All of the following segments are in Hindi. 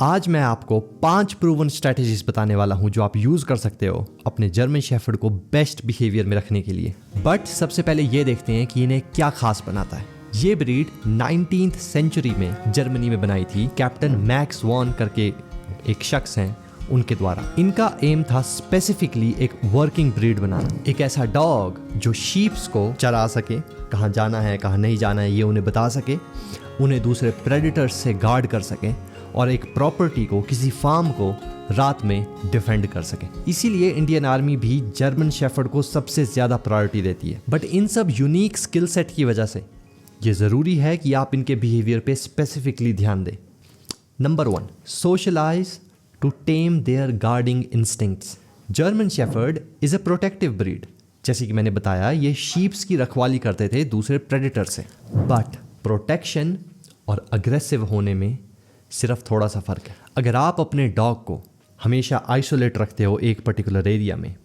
आज मैं आपको 5 प्रूवन स्ट्रैटेजीज बताने वाला हूं जो आप यूज कर सकते हो अपने जर्मन शेफर्ड को बेस्ट बिहेवियर में रखने के लिए। बट सबसे पहले ये देखते हैं कि इन्हें क्या खास बनाता है। ये ब्रीड 19th सेंचुरी में जर्मनी में बनाई थी कैप्टन मैक्स वॉन करके एक शख्स हैं उनके द्वारा। इनका एम था स्पेसिफिकली एक वर्किंग ब्रीड बनाना, एक ऐसा डॉग जो शीप्स को चरा सके, कहाँ जाना है कहाँ नहीं जाना है ये उन्हें बता सके, उन्हें दूसरे प्रेडिटर्स से गार्ड कर सके और एक प्रॉपर्टी को, किसी फार्म को रात में डिफेंड कर सके। इसीलिए इंडियन आर्मी भी जर्मन शेफर्ड को सबसे ज़्यादा प्रायोरिटी देती है। बट इन सब यूनिक स्किल सेट की वजह से ये ज़रूरी है कि आप इनके बिहेवियर पे स्पेसिफिकली ध्यान दें। Number 1, socialise to them their guarding instincts. German shepherd is a protective breed. जैसे कि मैंने बताया, ये शीप्स की रखवाली करते थे दूसरे प्रेडिटर से। बट प्रोटेक्शन और अग्रेसिव होने में सिर्फ थोड़ा सा फ़र्क है। अगर आप अपने डॉग को हमेशा आइसोलेट रखते हो एक पर्टिकुलर एरिया में,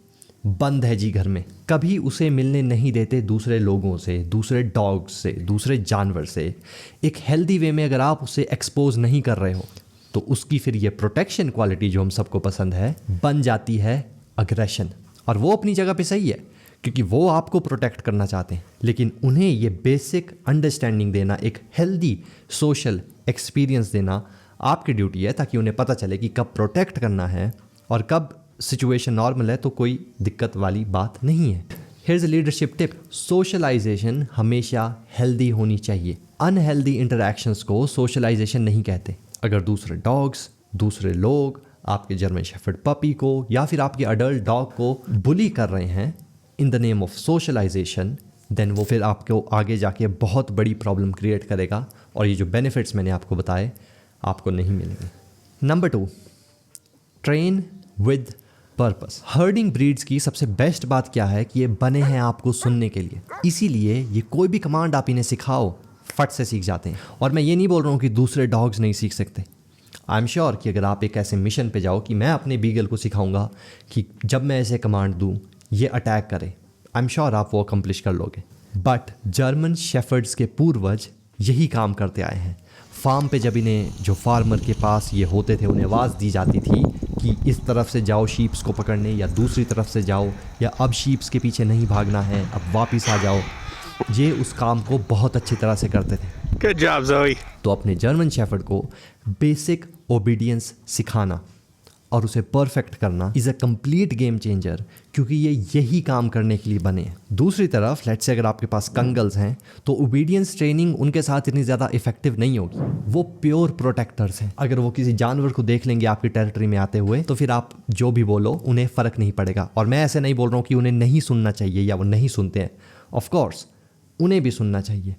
बंद है जी घर में, कभी उसे मिलने नहीं देते दूसरे लोगों से, दूसरे डॉग्स से, दूसरे जानवर से, एक हेल्दी वे में अगर आप उसे एक्सपोज नहीं कर रहे हो, तो उसकी फिर ये प्रोटेक्शन क्वालिटी जो हम सबको पसंद है बन जाती है अग्रेशन। और वो अपनी जगह पे सही है क्योंकि वो आपको प्रोटेक्ट करना चाहते हैं, लेकिन उन्हें ये बेसिक अंडरस्टैंडिंग देना, एक हेल्दी सोशल एक्सपीरियंस देना आपकी ड्यूटी है, ताकि उन्हें पता चले कि कब प्रोटेक्ट करना है और कब सिचुएशन नॉर्मल है तो कोई दिक्कत वाली बात नहीं है। Here's a leadership tip, socialisation हमेशा हेल्दी होनी चाहिए। अनहेल्दी इंटरैक्शंस को सोशलाइजेशन नहीं कहते। अगर दूसरे डॉग्स, दूसरे लोग आपके जर्मन शेफर्ड पपी को या फिर आपके अडल्ट डॉग को बुली कर रहे हैं in the name of socialisation, then वो फिर आपको आगे जाके बहुत बड़ी प्रॉब्लम क्रिएट करेगा और ये जो बेनिफिट्स मैंने आपको बताए आपको नहीं मिलेंगे। Number 2, train with purpose. Herding breeds की सबसे बेस्ट बात क्या है कि ये बने हैं आपको सुनने के लिए। इसीलिए ये कोई भी कमांड आप इन्हें सिखाओ फट से सीख जाते हैं। और मैं ये नहीं बोल रहा हूँ कि दूसरे डॉग्स नहीं सीख सकते। आई एम श्योर कि अगर आप एक ऐसे मिशन पे जाओ कि मैं अपने बीगल को सिखाऊंगा कि जब मैं ऐसे कमांड दूँ ये अटैक करे, आई एम श्योर आप वो अकम्प्लिश कर लोगे। बट जर्मन शेफर्ड्स के पूर्वज यही काम करते आए हैं। फार्म पे जब इन्हें, जो फार्मर के पास ये होते थे, उन्हें आवाज़ दी जाती थी कि इस तरफ से जाओ शीप्स को पकड़ने या दूसरी तरफ से जाओ, या अब शीप्स के पीछे नहीं भागना है, अब वापस आ जाओ, ये उस काम को बहुत अच्छी तरह से करते थे। Good job, Zoe. तो अपने जर्मन शेफर्ड को बेसिक ओबीडियंस सिखाना और उसे परफेक्ट करना is a complete game changer, क्योंकि ये यही काम करने के लिए बने हैं। दूसरी तरफ लेट्स से अगर आपके पास कंगल्स हैं तो ओबीडियंस ट्रेनिंग उनके साथ इतनी ज़्यादा इफेक्टिव नहीं होगी। वो प्योर प्रोटेक्टर्स हैं। अगर वो किसी जानवर को देख लेंगे आपकी टेरिटरी में आते हुए तो फिर आप जो भी बोलो उन्हें फ़र्क नहीं पड़ेगा। और मैं ऐसे नहीं बोल रहा हूँ कि उन्हें नहीं सुनना चाहिए या वो नहीं सुनते हैं, ऑफकोर्स उन्हें भी सुनना चाहिए।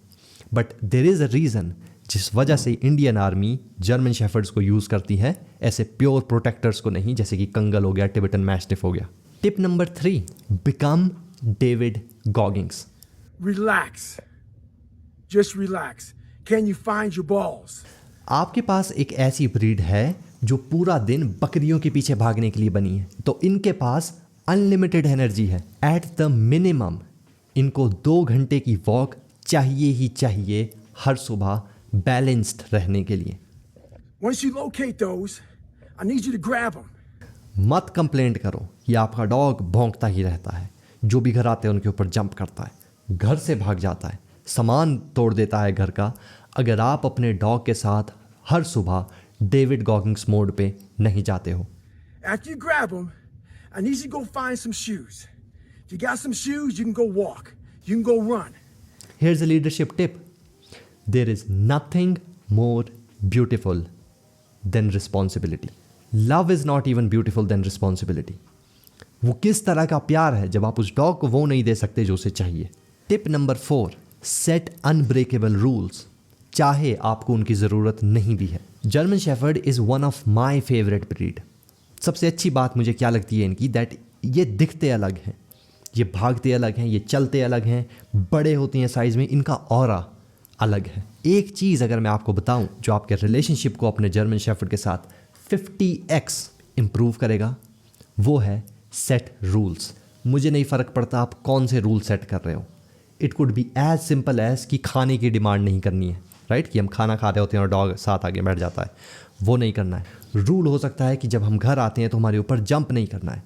But there is a reason जिस वजह से इंडियन आर्मी जर्मन शेफर्ड्स को यूज़ करती है, ऐसे प्योर प्रोटेक्टर्स को नहीं, जैसे कि कंगल हो गया, टिबेटन मैस्टिफ हो गया। Tip number 3, become David Goggins. Relax. Just relax. Can you find your balls? आपके पास एक ऐसी ब्रीड है जो पूरा दिन बकरियों के पीछे भागने के लिए बनी है, तो इनके पास अनलिमिटेड एनर्जी है। एट द मिनिमम इनको 2 घंटे की वॉक चाहिए ही चाहिए हर सुबह, बैलेंस्ड रहने के लिए। Once you locate those, I need you to grab them. मत कंप्लेंट करो कि आपका डॉग भौंकता ही रहता है, जो भी घर आते हैं उनके ऊपर जंप करता है, घर से भाग जाता है, सामान तोड़ देता है घर का। अगर आप अपने डॉग के साथ हर सुबह डेविड गॉगिंग्स मोड पे नहीं जाते हो। After you grab them, I need you to go find some shoes. If you got some shoes, you can go walk. You can go run. Here's a leadership tip. There is nothing more beautiful than responsibility. Love is not even beautiful than responsibility. वो किस तरह का प्यार है जब आप उस डॉग को वो नहीं दे सकते जो उसे चाहिए। Tip number 4, set unbreakable rules, चाहे आपको उनकी ज़रूरत नहीं भी है। German shepherd is one of my favourite breed. सबसे अच्छी बात मुझे क्या लगती है इनकी, दैट ये दिखते अलग हैं, ये भागते अलग हैं, ये चलते अलग हैं, बड़े होते हैं साइज़ में, इनका ऑरा अलग है। एक चीज़ अगर मैं आपको बताऊं जो आपके रिलेशनशिप को अपने जर्मन शेफर्ड के साथ 50x इम्प्रूव करेगा, वो है सेट रूल्स। मुझे नहीं फ़र्क पड़ता आप कौन से रूल सेट कर रहे हो। It could be as simple as कि खाने की डिमांड नहीं करनी है, राइट, कि हम खाना खा रहे होते हैं और डॉग साथ आगे बैठ जाता है, वो नहीं करना है। रूल हो सकता है कि जब हम घर आते हैं तो हमारे ऊपर जंप नहीं करना है।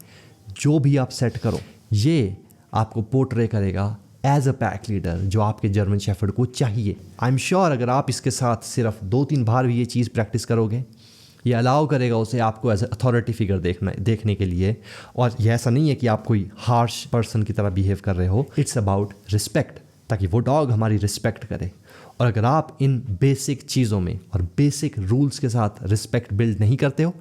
जो भी आप सेट करो ये आपको पोर्ट्रे करेगा एज अ पैक लीडर जो आपके जर्मन शेफर्ड को चाहिए। आई एम श्योर अगर आप इसके साथ सिर्फ 2-3 बार भी ये चीज़ प्रैक्टिस करोगे, ये अलाउ करेगा उसे आपको एज अथॉरिटी फिगर देखने के लिए। और ये ऐसा नहीं है कि आप कोई हार्श पर्सन की तरह बिहेव कर रहे हो, इट्स अबाउट रिस्पेक्ट, ताकि वो डॉग हमारी रिस्पेक्ट करे। और अगर आप इन बेसिक चीज़ों में और बेसिक रूल्स के साथ रिस्पेक्ट बिल्ड नहीं करते हो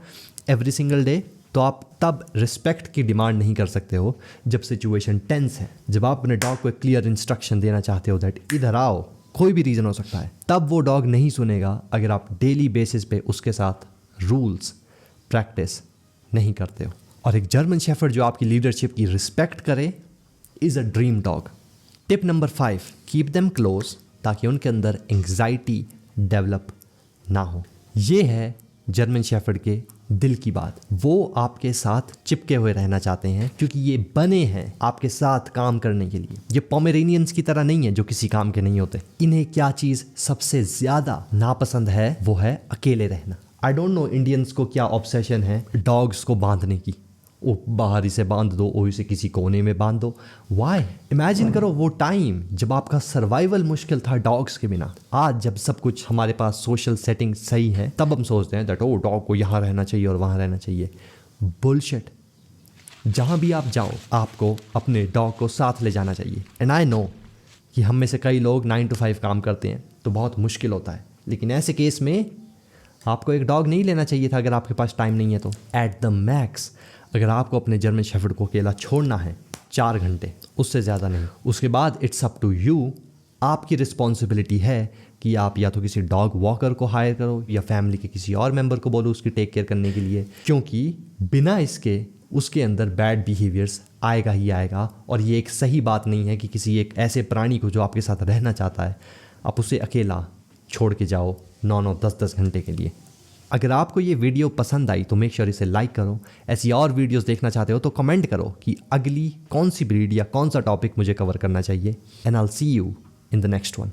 एवरी सिंगल डे, तो आप तब रिस्पेक्ट की डिमांड नहीं कर सकते हो जब सिचुएशन टेंस है, जब आप अपने डॉग को एक क्लियर इंस्ट्रक्शन देना चाहते हो दैट इधर आओ, कोई भी रीज़न हो सकता है, तब वो डॉग नहीं सुनेगा अगर आप डेली बेसिस पे उसके साथ रूल्स प्रैक्टिस नहीं करते हो। और एक जर्मन शेफर्ड जो आपकी लीडरशिप की रिस्पेक्ट करे is a dream dog. Tip number 5, keep them close, ताकि उनके अंदर एंग्जाइटी डेवलप ना हो। ये है जर्मन शेफर्ड के दिल की बात। वो आपके साथ चिपके हुए रहना चाहते हैं क्योंकि ये बने हैं आपके साथ काम करने के लिए। ये पोमेरेनियंस की तरह नहीं है जो किसी काम के नहीं होते। इन्हें क्या चीज़ सबसे ज़्यादा नापसंद है वो है अकेले रहना। आई डोंट नो इंडियंस को क्या ऑब्सेशन है डॉग्स को बांधने की। ओ बाहर इसे बांध दो, ओ इसे किसी कोने में बांध दो। वाई? इमेजिन करो वो टाइम जब आपका सर्वाइवल मुश्किल था डॉग्स के बिना। आज जब सब कुछ हमारे पास सोशल सेटिंग सही है तब हम सोचते हैं दैट ओ डॉग को यहाँ रहना चाहिए और वहाँ रहना चाहिए। बुलशिट। जहाँ भी आप जाओ आपको अपने डॉग को साथ ले जाना चाहिए। एंड आई नो कि हम में से कई लोग 9 to 5 काम करते हैं तो बहुत मुश्किल होता है, लेकिन ऐसे केस में आपको एक डॉग नहीं लेना चाहिए था अगर आपके पास टाइम नहीं है तो। एट द मैक्स अगर आपको अपने जर्मन शेफर्ड को अकेला छोड़ना है 4 घंटे, उससे ज़्यादा नहीं। उसके बाद इट्स अप टू यू, आपकी रिस्पॉन्सिबिलिटी है कि आप या तो किसी डॉग वॉकर को हायर करो या फैमिली के किसी और मेंबर को बोलो उसकी टेक केयर करने के लिए, क्योंकि बिना इसके उसके अंदर बैड बिहेवियर्स आएगा ही आएगा। और ये एक सही बात नहीं है कि किसी एक ऐसे प्राणी को जो आपके साथ रहना चाहता है आप उसे अकेला छोड़ के जाओ 9-9, 10-10 घंटे के लिए। अगर आपको ये वीडियो पसंद आई तो मेक श्योर इसे लाइक करो। ऐसी और वीडियोस देखना चाहते हो तो कमेंट करो कि अगली कौन सी ब्रीड या कौन सा टॉपिक मुझे कवर करना चाहिए। And I will see you in the next one.